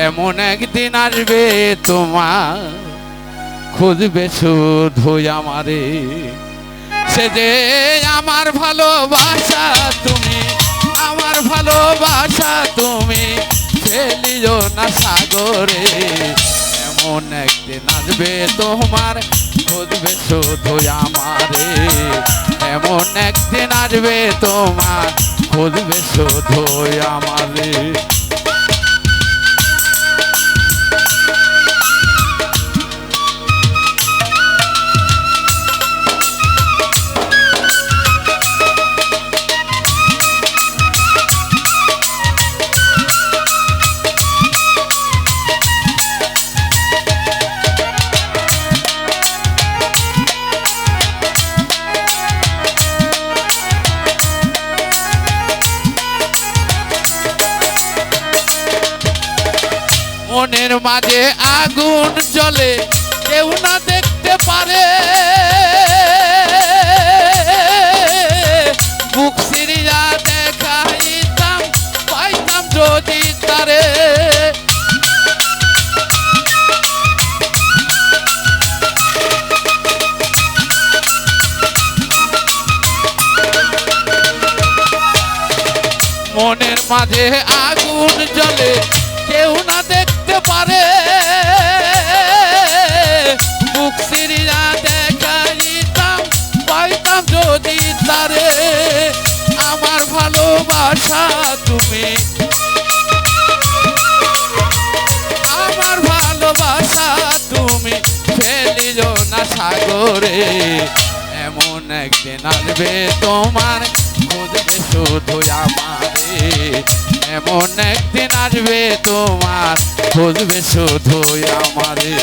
এমন একদিন আসবে তোমার খুঁজবে শুধু আমারে, সে যে আমার ভালোবাসা তুমি, আমার ভালোবাসা তুমি ফেলিও না সাগরে। এমন একদিন আসবে তোমার খুঁজবে শুধু আমারে, এমন একদিন আসবে তোমার খুঁজবে শুধু আমারে। মনের মাঝে আগুন জ্বলে কেউ না দেখতে পারে, বুক সিরিয়া দেখাইতাম পাইতাম যদি তারে। মনের মাঝে আগুন জ্বলে কেউ না দেখতে পারে, বুক সিরিয়া দেখাইতাম পাইতাম যদি তারে। আমার ভালোবাসা তুমি, আমার ভালোবাসা তুমি ফেলিও না সাগরে। এমন একদিন আসবে তোমার খুঁজবে শুধু আমারে, এমন একদিন আসবে তোমার খুঁজবে শুধু আমারে।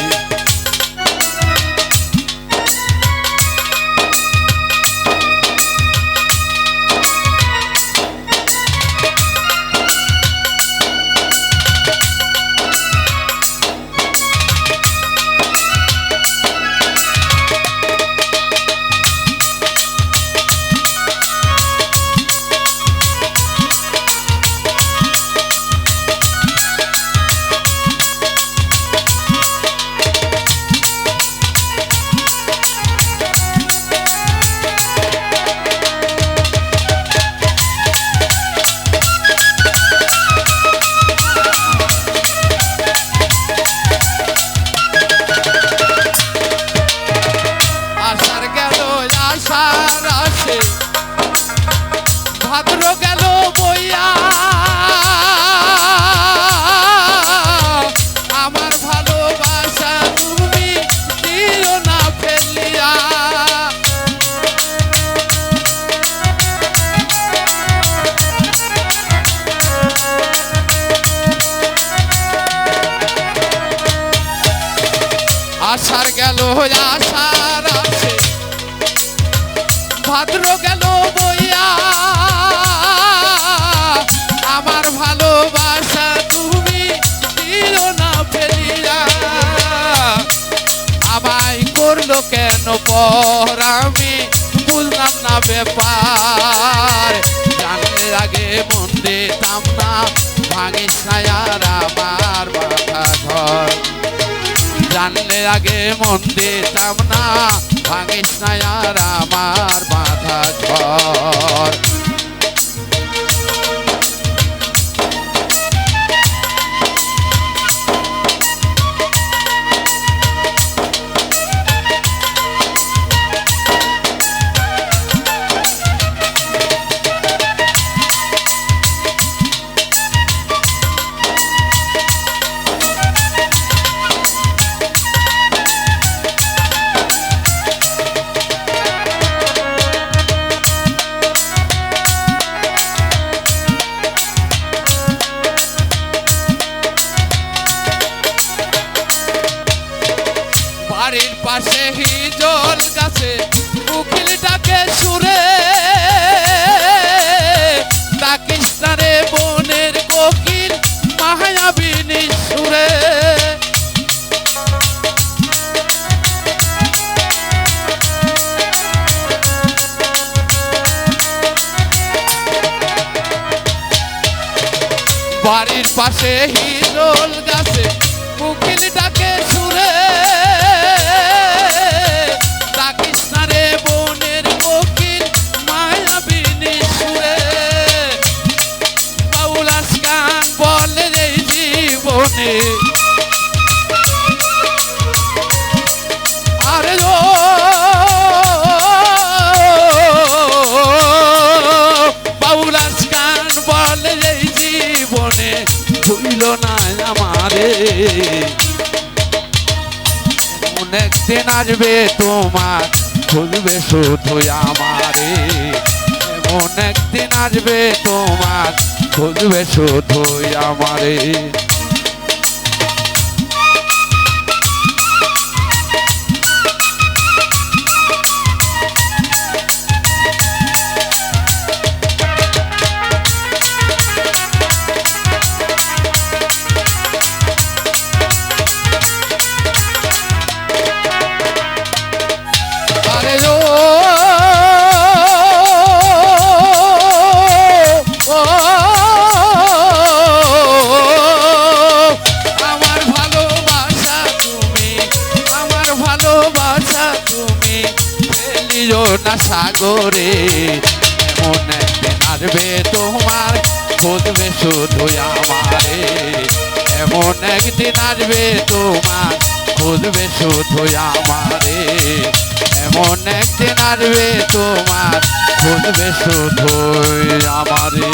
আশার আসে ভাদ্র গেল বইয়া, আমার ভালোবাসা তুমি দিও না ফেলিয়া। আশার গেল আশার আসে ভাদ্র গেল বইয়া, আমার ভালোবাসা তুমি দিও না ফেলিয়া। আমায় করলো কেন পর আমি বুঝলাম না ব্যাপার, জানলে আগে মন দিতাম না ভাঙিস না আর আমার মাথা ঘর। জানলে আগে মন দিতাম না ভাঙিস না আর আমার মাথা ঘর। বাড়ির পাশে হিজল গাছে উকিলটাকে সুরে, পাকিস্তানে বনের কোকিল মায়াবিনী সুরে। বাড়ির পাশে হিজল গাছে কোকিল ডাকে সুরে, ডাকিস না রে বনের কোকিল মায়াবিনী সুরে। বাউল আসকান বলে রে জীবনে আরে ও বাউল আসকান বলে রে জীবনে ভুইল না আমারে। এমন একদিন আসবে তোমার খুঁজবে শুধু আমারে, এমন একদিন আসবে তোমার খুঁজবে শুধু আমারে। আরে ও আমার ভালোবাসা তুমি, আমার ভালোবাসা তুমি ফেলিও না সাগরে। এমন একদিন আসবে তোমার খুঁজবে শুধু আমারে, এমন একদিন আসবে তোমার খুঁজবে শুধু আমারে, এমন একদিন আসবে তোমার খুঁজবে শুধু আমারে।